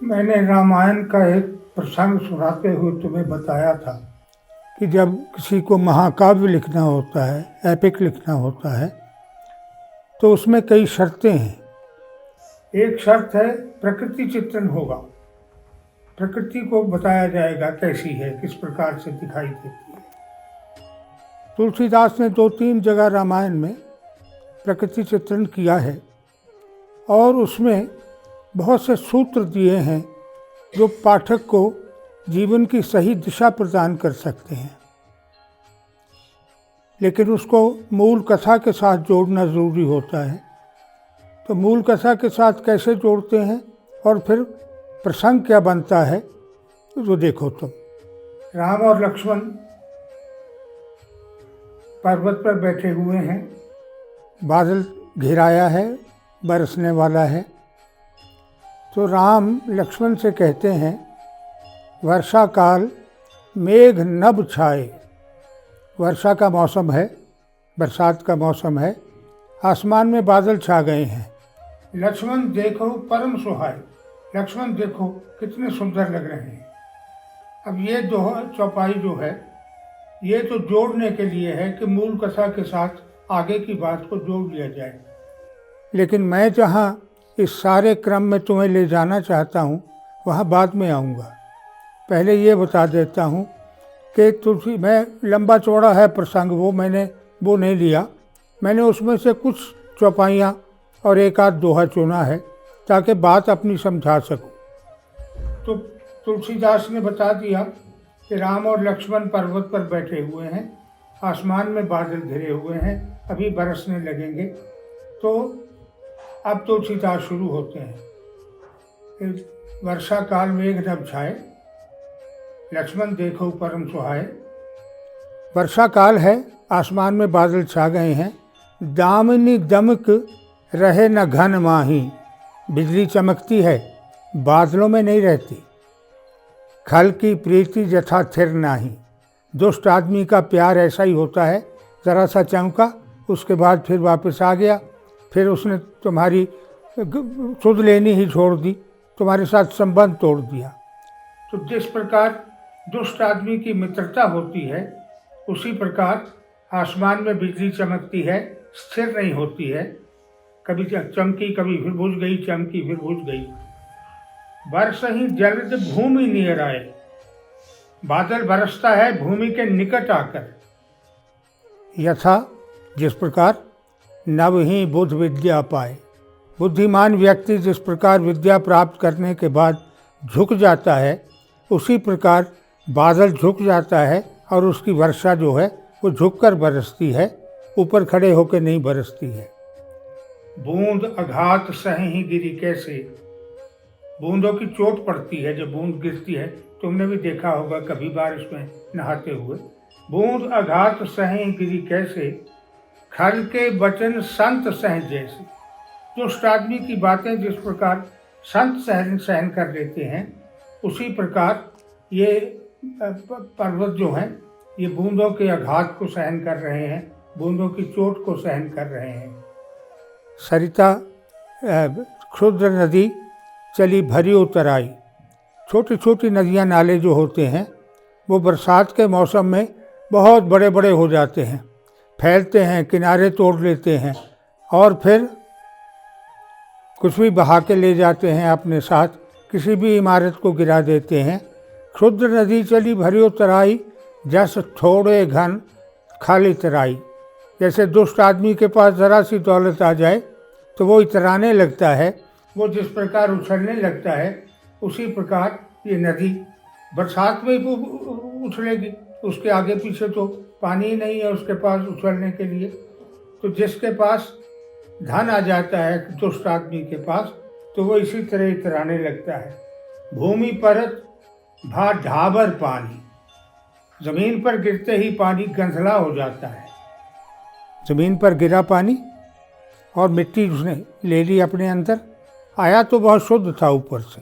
मैंने रामायण का एक प्रसंग सुनाते हुए तुम्हें बताया था कि जब किसी को महाकाव्य लिखना होता है, एपिक लिखना होता है, तो उसमें कई शर्तें हैं। एक शर्त है प्रकृति चित्रण होगा, प्रकृति को बताया जाएगा कैसी है, किस प्रकार से दिखाई देती है। तुलसीदास ने 2-3 जगह रामायण में प्रकृति चित्रण किया है और उसमें बहुत से सूत्र दिए हैं जो पाठक को जीवन की सही दिशा प्रदान कर सकते हैं, लेकिन उसको मूल कथा के साथ जोड़ना ज़रूरी होता है। तो मूल कथा के साथ कैसे जोड़ते हैं और फिर प्रसंग क्या बनता है, तो देखो तुम। राम और लक्ष्मण पर्वत पर बैठे हुए हैं, बादल घिराया है, बरसने वाला है। तो राम लक्ष्मण से कहते हैं, वर्षा काल मेघ नभ छाए। वर्षा का मौसम है, बरसात का मौसम है, आसमान में बादल छा गए हैं। लक्ष्मण देखो परम सुहाए, लक्ष्मण देखो कितने सुंदर लग रहे हैं। अब ये दो चौपाई जो है, ये तो जोड़ने के लिए है कि मूल कथा के साथ आगे की बात को जोड़ लिया जाए। लेकिन मैं जहाँ इस सारे क्रम में तुम्हें ले जाना चाहता हूँ, वहाँ बाद में आऊँगा। पहले ये बता देता हूँ कि तुलसी मैं लंबा चौड़ा है प्रसंग, मैंने वो नहीं लिया। मैंने उसमें से कुछ चौपाइयाँ और एक आध दोहा चुना है ताकि बात अपनी समझा सकूँ। तो तुलसीदास ने बता दिया कि राम और लक्ष्मण पर्वत पर बैठे हुए हैं, आसमान में बादल घिरे हुए हैं, अभी बरसने लगेंगे। तो अब तुलसीदास शुरू होते हैं। वर्षा काल मेघ नभ छाए, लक्ष्मण देखो परम सुहाए। वर्षा काल है, आसमान में बादल छा गए हैं। दामिनी दमक रहे न घन माही, बिजली चमकती है, बादलों में नहीं रहती। खल की प्रीति जथा थिर नाही, दुष्ट आदमी का प्यार ऐसा ही होता है, ज़रा सा चमका, उसके बाद फिर वापस आ गया, फिर उसने तुम्हारी सुध लेनी ही छोड़ दी, तुम्हारे साथ संबंध तोड़ दिया। तो जिस प्रकार दुष्ट आदमी की मित्रता होती है, उसी प्रकार आसमान में बिजली चमकती है, स्थिर नहीं होती है, कभी चमकी कभी फिर बुझ गई, चमकी फिर बुझ गई। बरसहि जलद भूमि नियर आए, बादल बरसता है भूमि के निकट आकर। यथा जिस प्रकार नव ही बुद्ध विद्या पाए, बुद्धिमान व्यक्ति जिस प्रकार विद्या प्राप्त करने के बाद झुक जाता है, उसी प्रकार बादल झुक जाता है और उसकी वर्षा जो है वो झुककर बरसती है, ऊपर खड़े होकर नहीं बरसती है। बूंद अघात सही गिरी कैसे, बूंदों की चोट पड़ती है जब बूंद गिरती है, तुमने भी देखा होगा कभी बारिश में नहाते हुए। बूंद अघात सही गिरी कैसे, खल के वचन संत सह जैसे। दुष्ट आदमी की बातें जिस प्रकार संत सहन कर लेते हैं, उसी प्रकार ये पर्वत जो हैं, ये बूंदों के आघात को सहन कर रहे हैं, बूंदों की चोट को सहन कर रहे हैं। सरिता क्षुद्र नदी चली भरी उतराई। छोटी छोटी नदियाँ नाले जो होते हैं, वो बरसात के मौसम में बहुत बड़े बड़े हो जाते हैं, फैलते हैं, किनारे तोड़ लेते हैं और फिर कुछ भी बहा के ले जाते हैं अपने साथ, किसी भी इमारत को गिरा देते हैं। क्षुद्र नदी चली भरी उतराई, जस थोड़े घन खाली तराई। जैसे दुष्ट आदमी के पास ज़रा सी दौलत आ जाए तो वो इतराने लगता है, वो जिस प्रकार उछलने लगता है, उसी प्रकार ये नदी बरसात में ही उछलेगी, उसके आगे पीछे तो पानी ही नहीं है उसके पास उछलने के लिए। तो जिसके पास धन आ जाता है दुष्ट आदमी के पास, तो वो इसी तरह इतराने लगता है। भूमि परत भा ढाबर पानी, जमीन पर गिरते ही पानी गंधला हो जाता है। जमीन पर गिरा पानी और मिट्टी उसने ले ली अपने अंदर, आया तो बहुत शुद्ध था ऊपर से,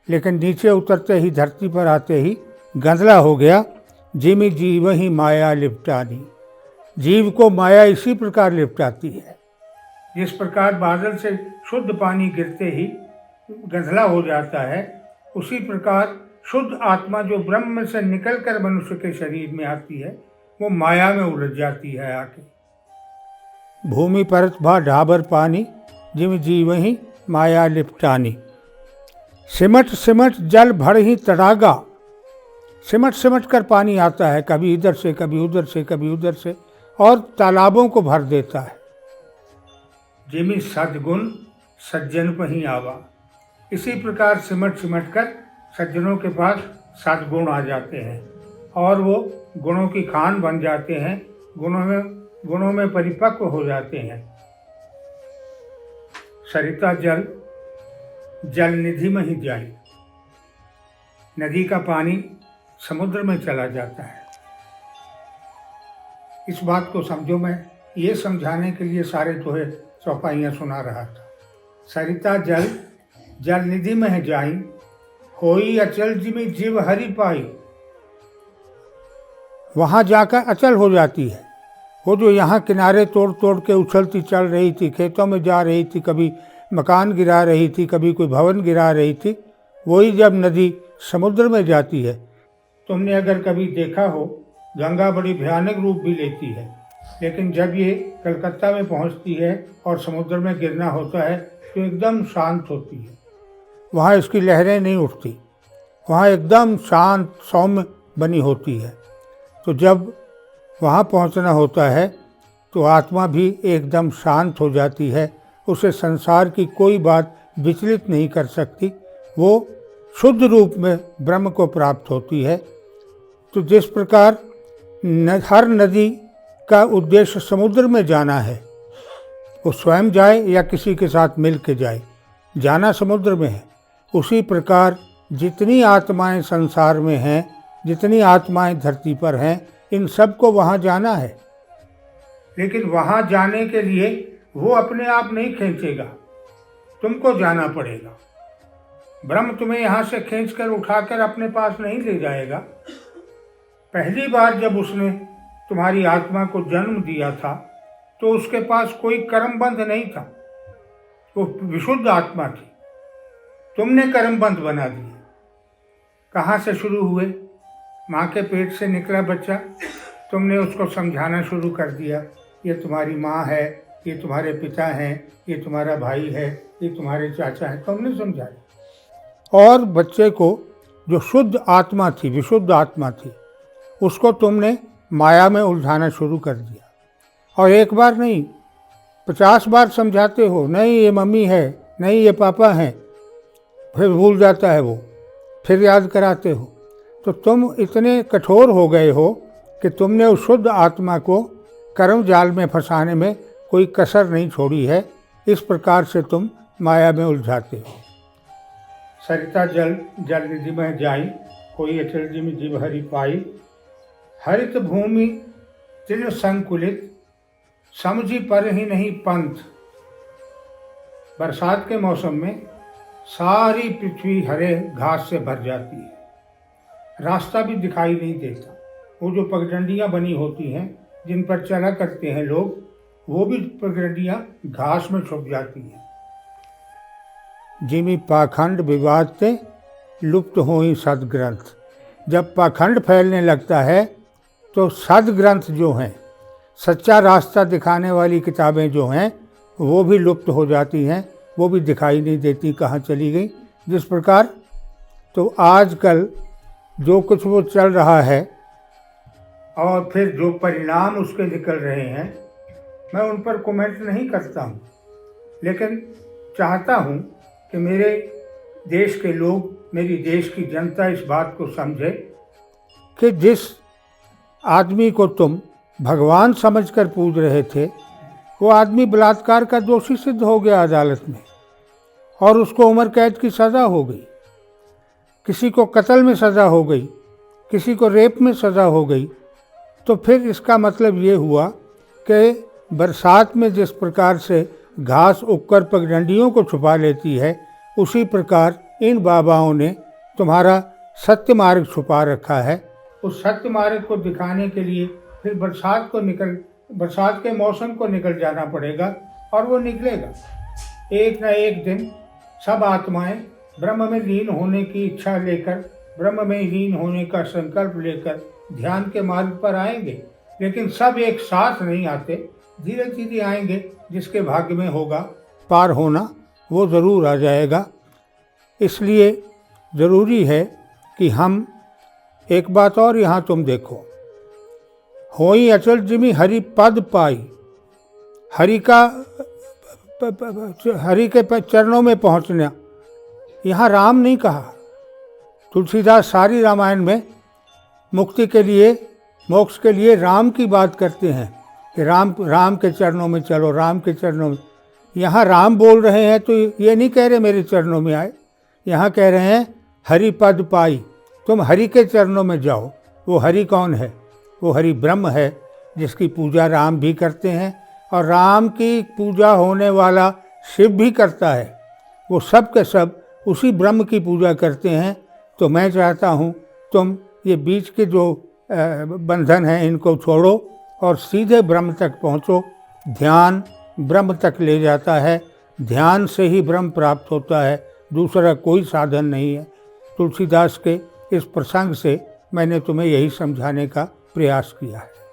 लेकिन नीचे उतरते ही, धरती पर आते ही गंधला हो गया। जिमि जीव ही माया लिपटानी, जीव को माया इसी प्रकार लिपटाती है। जिस प्रकार बादल से शुद्ध पानी गिरते ही गंधला हो जाता है, उसी प्रकार शुद्ध आत्मा जो ब्रह्म से निकलकर मनुष्य के शरीर में आती है, वो माया में उलझ जाती है आके। भूमि परत भा ढाबर पानी, जिम जीवहि माया लिपटानी। सिमट सिमट जल भर ही तड़ागा। सिमट सिमट कर पानी आता है, कभी इधर से कभी उधर से कभी उधर से, और तालाबों को भर देता है। जिमि सद्गुण सज्जन पही आवा। इसी प्रकार सिमट सिमट कर सज्जनों के पास सद्गुण आ जाते हैं और वो गुणों की खान बन जाते हैं, गुणों में परिपक्व हो जाते हैं। सरिता जल जल निधि में ही जाए। नदी का पानी समुद्र में चला जाता है। इस बात को समझो, मैं ये समझाने के लिए सारे तोहे चौपाइयाँ सुना रहा था। सरिता जल जल निधि में जाई, होई अचल जिमि जीव हरि पाई। वहाँ जाकर अचल हो जाती है। वो जो यहाँ किनारे तोड़ तोड़ के उछलती चल रही थी, खेतों में जा रही थी, कभी मकान गिरा रही थी, कभी कोई भवन गिरा रही थी, वही जब नदी समुद्र में जाती है। तुमने अगर कभी देखा हो, गंगा बड़ी भयानक रूप भी लेती है, लेकिन जब ये कलकत्ता में पहुंचती है और समुद्र में गिरना होता है तो एकदम शांत होती है। वहाँ इसकी लहरें नहीं उठती, वहाँ एकदम शांत सौम्य बनी होती है। तो जब वहाँ पहुँचना होता है तो आत्मा भी एकदम शांत हो जाती है। उसे संसार की कोई बात विचलित नहीं कर सकती। वो शुद्ध रूप में ब्रह्म को प्राप्त होती है। तो जिस प्रकार हर नदी का उद्देश्य समुद्र में जाना है, वो स्वयं जाए या किसी के साथ मिल के जाए, जाना समुद्र में है। उसी प्रकार जितनी आत्माएं संसार में हैं, जितनी आत्माएं धरती पर हैं, इन सबको वहाँ जाना है। लेकिन वहाँ जाने के लिए वो अपने आप नहीं खींचेगा, तुमको जाना पड़ेगा। ब्रह्म तुम्हें यहाँ से खींचकर उठाकर अपने पास नहीं ले जाएगा। पहली बार जब उसने तुम्हारी आत्मा को जन्म दिया था तो उसके पास कोई कर्मबंध नहीं था, वो विशुद्ध आत्मा थी। तुमने कर्मबंध बना दिए। कहाँ से शुरू हुए? माँ के पेट से निकला बच्चा, तुमने उसको समझाना शुरू कर दिया, ये तुम्हारी माँ है, ये तुम्हारे पिता हैं, ये तुम्हारा भाई है, ये तुम्हारे चाचा हैं, तुमने समझाया। और बच्चे को जो शुद्ध आत्मा थी, विशुद्ध आत्मा थी, उसको तुमने माया में उलझाना शुरू कर दिया। और एक बार नहीं, 50 बार समझाते हो, नहीं ये मम्मी है, नहीं ये पापा हैं, फिर भूल जाता है वो, फिर याद कराते हो। तो तुम इतने कठोर हो गए हो कि तुमने उस शुद्ध आत्मा को कर्म जाल में फंसाने में कोई कसर नहीं छोड़ी है। इस प्रकार से तुम माया में उलझाते हो। सरिता जल जल निधि में जाई, कोई अचल जिमि जीव हरि पाई। हरित भूमि तिल संकुलित, समझी पर ही नहीं पंथ। बरसात के मौसम में सारी पृथ्वी हरे घास से भर जाती है, रास्ता भी दिखाई नहीं देता। वो जो पगडंडियाँ बनी होती हैं जिन पर चला करते हैं लोग, वो भी पगडंडियाँ घास में छुप जाती हैं। जिमि पाखंड विवाद ते लुप्त होई सदग्रंथ। जब पाखंड फैलने लगता है तो सदग्रंथ जो हैं, सच्चा रास्ता दिखाने वाली किताबें जो हैं, वो भी लुप्त हो जाती हैं, वो भी दिखाई नहीं देती कहाँ चली गई। जिस प्रकार तो आजकल जो कुछ वो चल रहा है और फिर जो परिणाम उसके निकल रहे हैं, मैं उन पर कमेंट नहीं करता हूँ, लेकिन चाहता हूँ कि मेरे देश के लोग, मेरी देश की जनता इस बात को समझे कि जिस आदमी को तुम भगवान समझकर पूज रहे थे, वो आदमी बलात्कार का दोषी सिद्ध हो गया अदालत में और उसको उम्र कैद की सज़ा हो गई। किसी को कत्ल में सज़ा हो गई, किसी को रेप में सज़ा हो गई। तो फिर इसका मतलब ये हुआ कि बरसात में जिस प्रकार से घास उगकर पगडंडियों को छुपा लेती है, उसी प्रकार इन बाबाओं ने तुम्हारा सत्य मार्ग छुपा रखा है। उस सत्य मार्ग को दिखाने के लिए फिर बरसात के मौसम को निकल जाना पड़ेगा और वो निकलेगा। एक न एक दिन सब आत्माएं ब्रह्म में लीन होने की इच्छा लेकर, ब्रह्म में लीन होने का संकल्प लेकर ध्यान के मार्ग पर आएंगे, लेकिन सब एक साथ नहीं आते, धीरे धीरे आएंगे। जिसके भाग्य में होगा पार होना, वो ज़रूर आ जाएगा। इसलिए ज़रूरी है कि हम एक बात और यहाँ तुम देखो, होई अचल जिमि हरि पद पाई, हरि के चरणों में पहुँचना। यहाँ राम नहीं कहा। तुलसीदास सारी रामायण में मुक्ति के लिए, मोक्ष के लिए राम की बात करते हैं कि राम के चरणों में चलो, राम के चरणों में। यहाँ राम बोल रहे हैं तो ये नहीं कह रहे मेरे चरणों में आए, यहाँ कह रहे हैं हरि पद पाई, तुम हरि के चरणों में जाओ। वो हरि कौन है? वो हरि ब्रह्म है, जिसकी पूजा राम भी करते हैं और राम की पूजा होने वाला शिव भी करता है। वो सब के सब उसी ब्रह्म की पूजा करते हैं। तो मैं चाहता हूँ तुम ये बीच के जो बंधन हैं इनको छोड़ो और सीधे ब्रह्म तक पहुँचो। ध्यान ब्रह्म तक ले जाता है, ध्यान से ही ब्रह्म प्राप्त होता है, दूसरा कोई साधन नहीं है। तुलसीदास के इस प्रसंग से मैंने तुम्हें यही समझाने का प्रयास किया है।